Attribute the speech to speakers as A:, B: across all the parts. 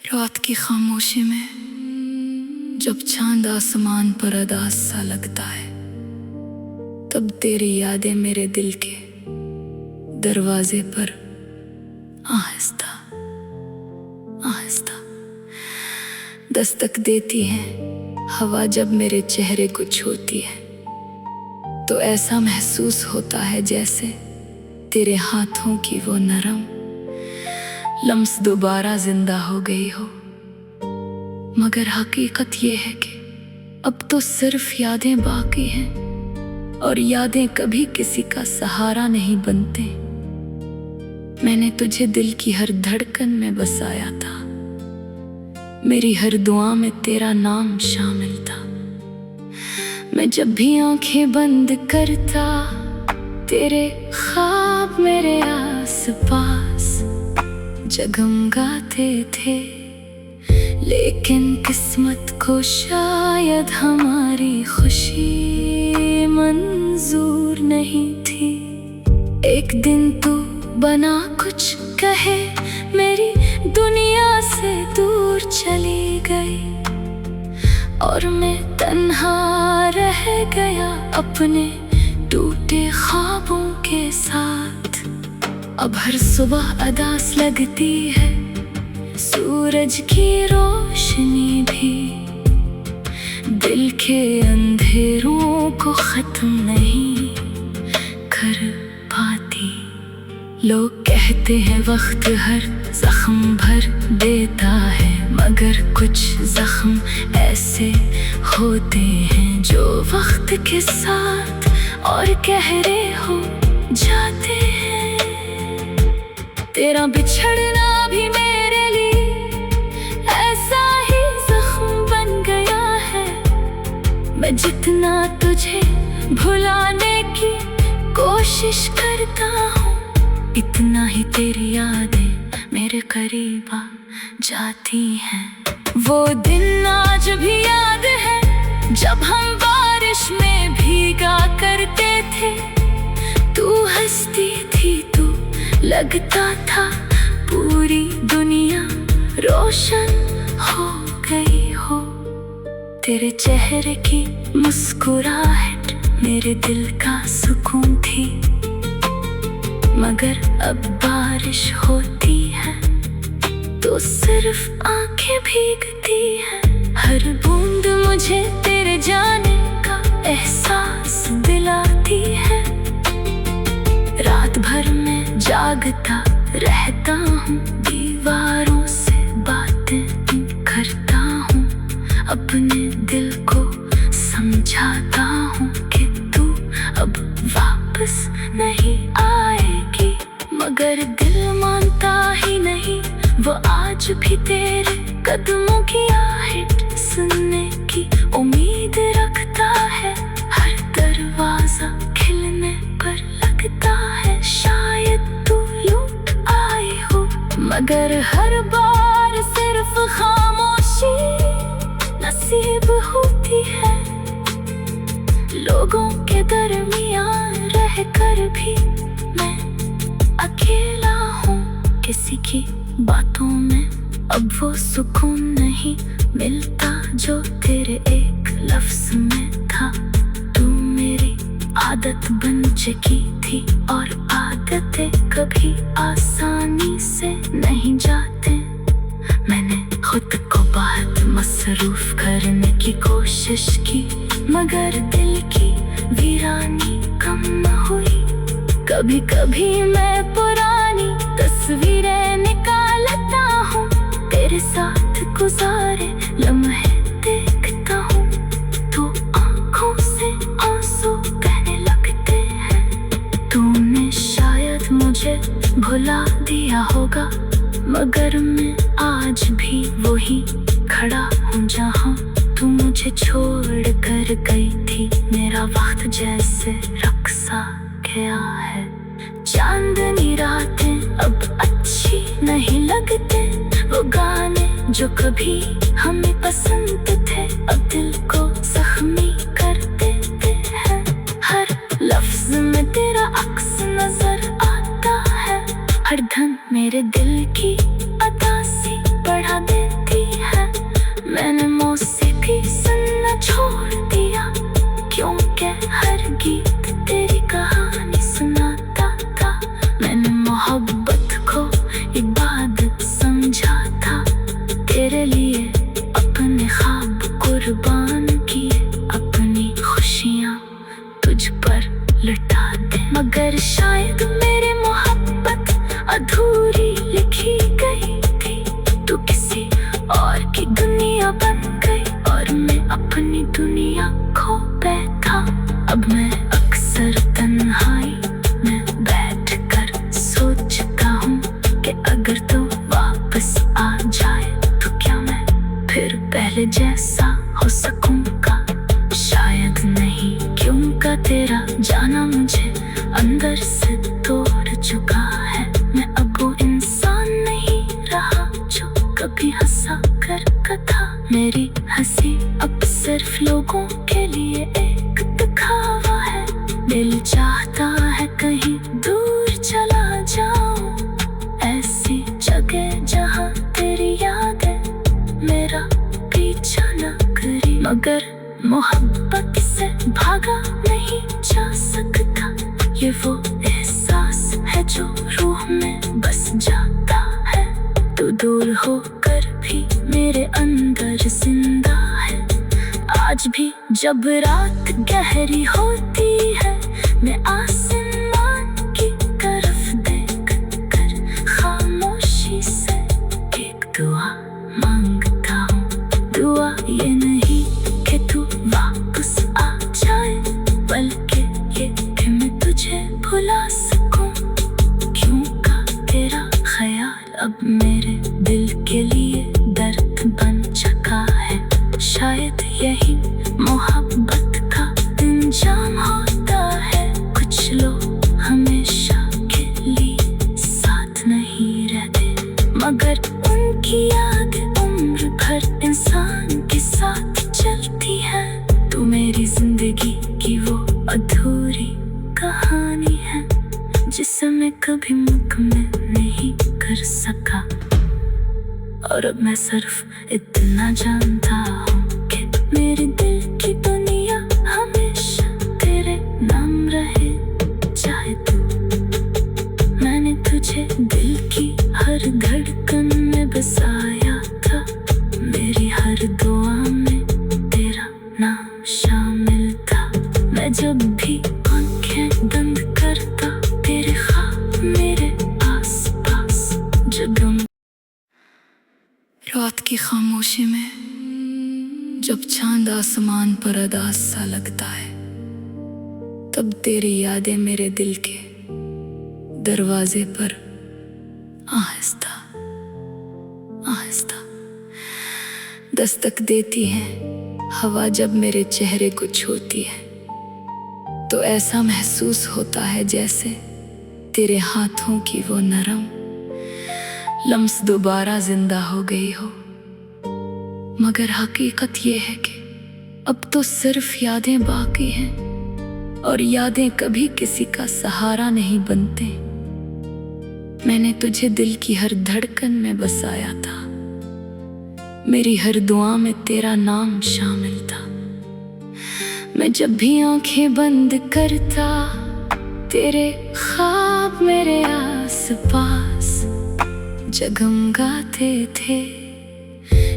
A: रात की खामोशी में जब चांद आसमान पर अदास सा लगता है, तब तेरी यादें मेरे दिल के दरवाजे पर आहिस्ता आहिस्ता दस्तक देती हैं। हवा जब मेरे चेहरे को छूती है तो ऐसा महसूस होता है जैसे तेरे हाथों की वो नरम लम्स दोबारा जिंदा हो गई हो। मगर हकीकत ये है कि अब तो सिर्फ यादें बाकी हैं, और यादें कभी किसी का सहारा नहीं बनते। मैंने तुझे दिल की हर धड़कन में बसाया था, मेरी हर दुआ में तेरा नाम शामिल था। मैं जब भी आंखें बंद करता, तेरे ख्वाब मेरे आस पास जगमगाते थे। लेकिन किस्मत को शायद हमारी खुशी मंजूर नहीं थी। एक दिन तू बना कुछ कहे, मेरी दुनिया से दूर चली गई, और मैं तन्हा रह गया अपने टूटे ख्वाबों के साथ। अब हर सुबह अदास लगती है, सूरज की रोशनी भी दिल के अंधेरों को खत्म नहीं कर पाती। लोग कहते हैं वक्त हर जख्म भर देता है, मगर कुछ जख्म ऐसे होते हैं जो वक्त के साथ और गहरे हो जाते हैं। तेरा बिछड़ना भी मेरे लिए ऐसा ही जख्म बन गया है। मैं जितना तुझे भुलाने की कोशिश करता हूँ, इतना ही तेरी यादें मेरे करीब आ जाती हैं। वो दिन आज भी याद है जब हम बारिश में भीगा करते थे। तू हंसती थी, तू लगता था पूरी दुनिया रोशन हो गई हो। तेरे चेहरे की मुस्कुराहट मेरे दिल का सुकून थी, मगर अब बारिश होती है तो सिर्फ आंखें भीगती हैं। हर बूंद मुझे तेरे जाने का एहसास दिलाती है। रात भर मैं जागता रहता हूँ, दीवारों से बातें करता हूँ, अपने दिल को समझाता हूँ कि तू अब वापस नहीं आएगी। मगर दिल मानता ही नहीं, वो आज भी तेरे कदमों की आहट सुनने की उम्मीद रखता है। हर दरवाजा खिलने पर लगता है शायद तू लौट आई हो, मगर हर बार सिर्फ खामोशी नसीब होती है। लोगों के दरमियान रहकर भी मैं अकेला हूँ, किसी की बातों में अब वो सुकून नहीं मिलता जो तेरे एक लफ्ज में था। तू मेरी आदत बन चुकी थी, और आदतें कभी आसानी से नहीं जाते। मैंने खुद को बहुत मसरूफ करने की कोशिश की, मगर दिल की वीरानी कम न हुई। कभी कभी मैं पुरानी तस्वीरें निकालता हूँ, तेरे साथ गुजारे लम्हे देखता हूँ, तो आँखों से आंसू बहने लगते हैं। तूने शायद मुझे भुला दिया होगा, मगर मैं आज भी वही खड़ा हूँ जहाँ तू मुझे छोड़ कर गई थी। मेरा वक्त जैसे रक्सा गया है, चांदनी रातें अब अच्छी नहीं लगते। वो गाने जो कभी हमें पसंद थे अब दिल को जख्मी कर देते हैं। हर लफ्ज में तेरा अक्स नजर आता है, हर धन मेरे दिल की अदासी बढ़ा दे। तेरे जैसा हो सकूंगा शायद नहीं, क्योंकि तेरा जाना मुझे अंदर से तोड़ चुका है। मैं अब वो इंसान नहीं रहा जो कभी हंसा कर था। मेरी हंसी अब सिर्फ लोगों के लिए एक दिखावा है। दिल चाहता है कहीं दूर चला जाऊं, ऐसी जगह जहां तेरी यादें मेरा पीछा न करी। मगर मोहब्बत से भागा नहीं जा सकता, ये वो एहसास है जो रूह में बस जाता है। तू दूर होकर भी मेरे अंदर जिंदा है। आज भी जब रात गहरी होती है, मैं आसमान की तरफ देख कर खामोशी से एक दुआ मांगता हूँ। दुआ ये नहीं कि तू वापस आ जाए, बल्कि ये कि मैं तुझे भुला सकूं, क्योंकि तेरा ख्याल अब मेरे दिल के लिए दर्द बन चुका है। शायद यही मोहब्बत का अंजाम होता है। कुछ लोग हमेशा के लिए साथ नहीं रहते, मगर उनकी याद उम्र भर इंसान के साथ चलती है। तू मेरी जिंदगी की वो अधूरी कहानी है जिसे मैं कभी मुकम्मल नहीं कर सका। और अब मैं सिर्फ इतना जानता हूँ कि मेरे दिल की दुनिया हमेशा तेरे नाम रहे। चाहे तू, मैंने तुझे दिल की हर धड़कन में बसाया था। मेरी हर दुआ में तेरा नाम शामिल था। मैं जब भी आंखें बंद करता, तेरे ख्वाब मेरे आस-पास जगम। रात की खामोशी में जब चांद आसमान पर अदास सा लगता है, तब तेरी यादें मेरे दिल के दरवाजे पर आहिस्ता आहिस्ता दस्तक देती हैं। हवा जब मेरे चेहरे को छूती है तो ऐसा महसूस होता है जैसे तेरे हाथों की वो नरम लम्स दोबारा जिंदा हो गई हो। मगर हकीकत ये है कि अब तो सिर्फ यादें बाकी हैं, और यादें कभी किसी का सहारा नहीं बनते। मैंने तुझे दिल की हर धड़कन में बसाया था। मेरी हर दुआ में तेरा नाम शामिल था। मैं जब भी आंखें बंद करता, तेरे ख्वाब मेरे आस-पास जगमगाते थे।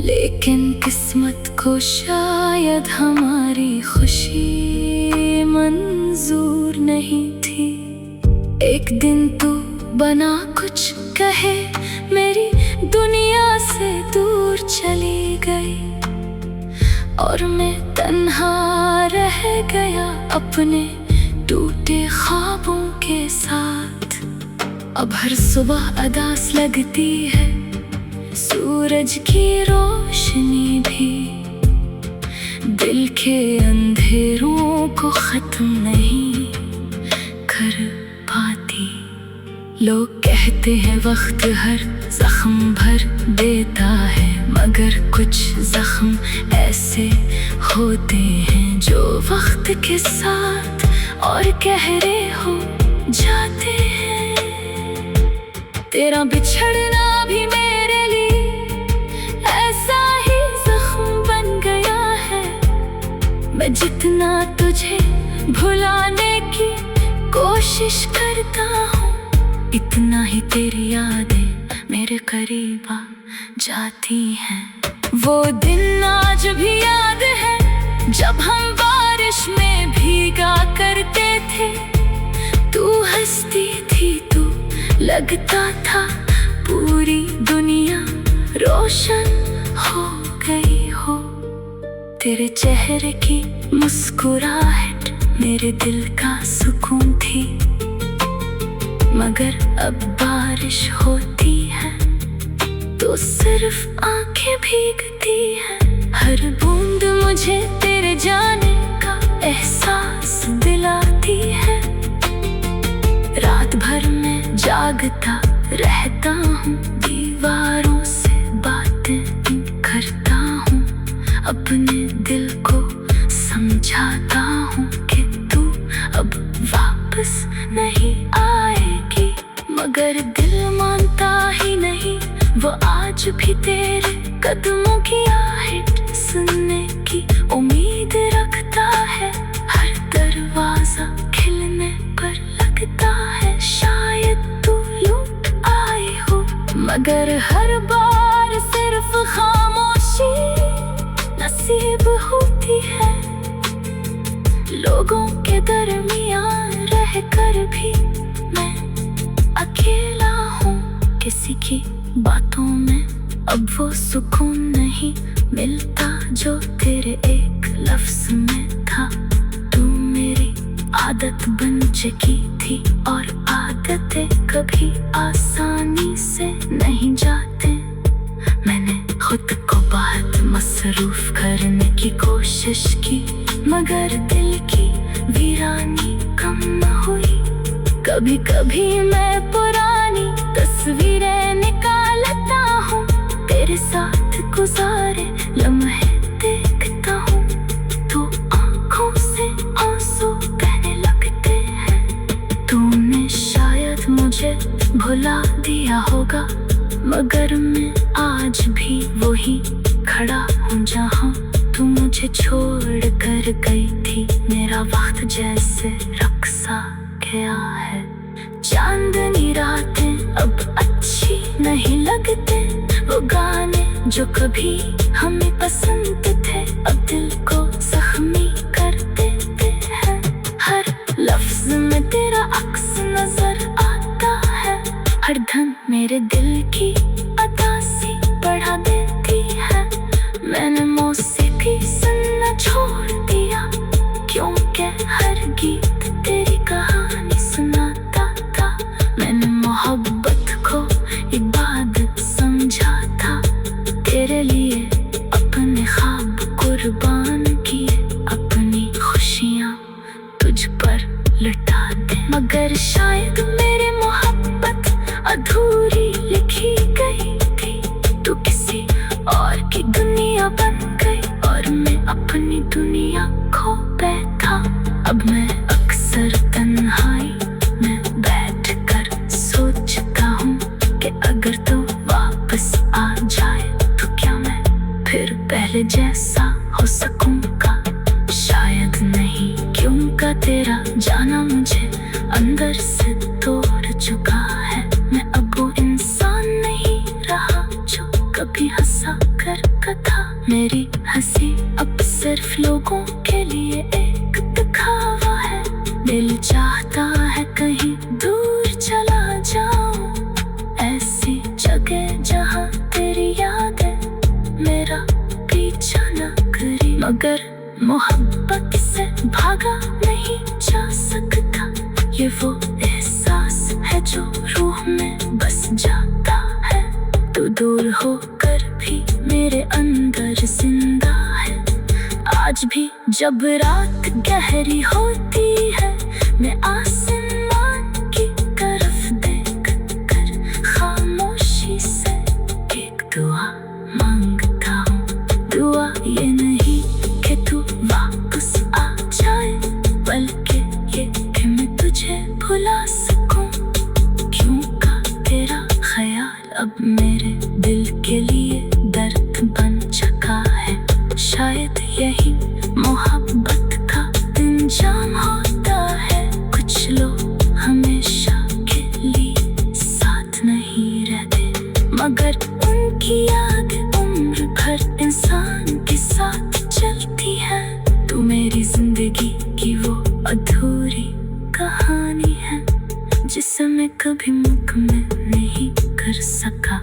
A: लेकिन किस्मत को शायद हमारी खुशी मंजूर नहीं थी। एक दिन तू बना कुछ कहे, मेरी दुनिया से दूर चली गई, और मैं तन्हा रह गया अपने टूटे ख्वाबों के साथ। अब हर सुबह अदास लगती है, सूरज की रोशनी भी दिल के अंधेरों को खत्म नहीं कर पाती। लोग कहते हैं वक्त हर जख्म भर देता है, मगर कुछ जख्म ऐसे होते हैं जो वक्त के साथ और गहरे हो जाते हैं। तेरा बिछड़ना भी मेरे लिए ऐसा ही जख्म बन गया है। मैं जितना तुझे भुलाने की कोशिश करता हूँ, इतना ही तेरी यादें मेरे करीब आ जाती हैं। वो दिन आज भी याद है जब हम बारिश में भीगा करते थे। तू हंसती थी, तू लगता था पूरी दुनिया रोशन हो गई हो। तेरे चेहरे की मुस्कुराहट मेरे दिल का सुकून थी। मगर अब बारिश होती है तो सिर्फ आंखें भीगती हैं। हर बूंद मुझे तेरे जाने का एहसास दिलाती है। रात भर मैं जागता रहता हूँ, दीवारों से बातें करता हूँ, अपने दिल को समझाता हूँ कि तू अब वापस नहीं आएगी। मगर दिल मानता ही नहीं, वो आज भी तेरे कदमों की आहट सुनने की उम्मीद रखता है। हर दरवाजा खिलने पर लगता है शायद तू लौट आई हो, मगर हर बार सिर्फ खामोशी नसीब होती है। लोगों के दरमियान रह कर भी मैं अकेला हूँ, किसी की बातों में अब वो सुकून नहीं मिलता जो तेरे एक लफ्ज में था। तू मेरी आदत बन चुकी थी और आदतें कभी आसानी से नहीं जाते। मैंने खुद को बहुत मसरूफ करने की कोशिश की, मगर दिल की वीरानी कम न हुई। कभी कभी मैं पुरानी तस्वीरें निकालता हूँ, तेरे साथ गुजारे लम्हे देखता हूँ, तो आँखों से आंसू बहने लगते हैं। तूने शायद मुझे भुला दिया होगा, मगर मैं आज भी वही खड़ा हूँ जहाँ तू मुझे छोड़ कर गई थी। मेरा वक्त जैसे रक्सा गया है, चांदनी रातें अब अच्छी नहीं लगते। वो गाने जो कभी हमें पसंद थे अब दिल को जख्मी कर देते हैं। हर लफ्ज में तेरा अक्स नजर आता है, हर धन मेरे दिल की अदासी बढ़ा देती है। मैंने मौसीकी सुनना छोड़ दिया, क्योंकि हर गीत तेरी कहानी सुनाता था। मैंने मोहब्बत को इबादत समझा था, तेरे लिए अपने ख्वाब कुर्बान किए, अपनी खुशियाँ तुझ पर लुटा दे। मगर शायद मेरी मोहब्बत अधूरी लिखी गई थी, तू किसी और की दुनिया बन गई और मैं अपनी दुनिया खो बैठा। अब मैं अक्सर तन्हाई में बैठकर सोचता हूँ कि अगर तू वापस आ जाए तो क्या मैं फिर पहले जैसा हो सकूँगा? शायद नहीं, क्योंकि तेरा जाना मुझे अंदर से तोड़ चुका है। मैं अब वो इंसान नहीं रहा जो कभी हंसा कर था। मेरी हंसी अब सिर्फ लोगों के लिए एक दिखावा है। दिल चाहता है कहीं दूर चला जाऊं, ऐसी जगह जहां तेरी यादें मेरा पीछा न करी। मगर मोहब्बत से भागा नहीं जा सकता, ये वो एहसास है जो रूह में बस जाता है। तू दूर होकर भी मेरे अंदर जिंदा है। आज भी जब रात गहरी होती है, मैं आसमान की तरफ देख कर खामोशी से एक दुआ मांगता हूँ। दुआ ये नहीं कि तू वापस आ जाए, बल्कि ये कि मैं तुझे भुला सकूं, क्योंकि तेरा ख्याल अब मेरे दिल के लिए दर्द बन चुका है। शायद यही मोहब्बत का इंजाम होता है। कुछ लोग हमेशा के लिए साथ नहीं रहते, मगर उनकी याद उम्र भर इंसान के साथ चलती है। तू मेरी जिंदगी की वो अधूरी कहानी है, जिसे मैं कभी मुकम्मल नहीं कर सका।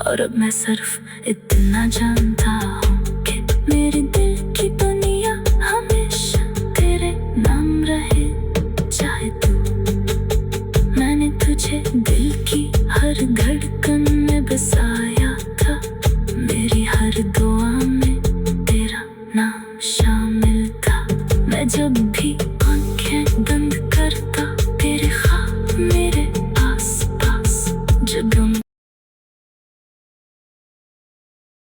A: और अब मैं सिर्फ इतना जानता हूँ कि मेरे दिल की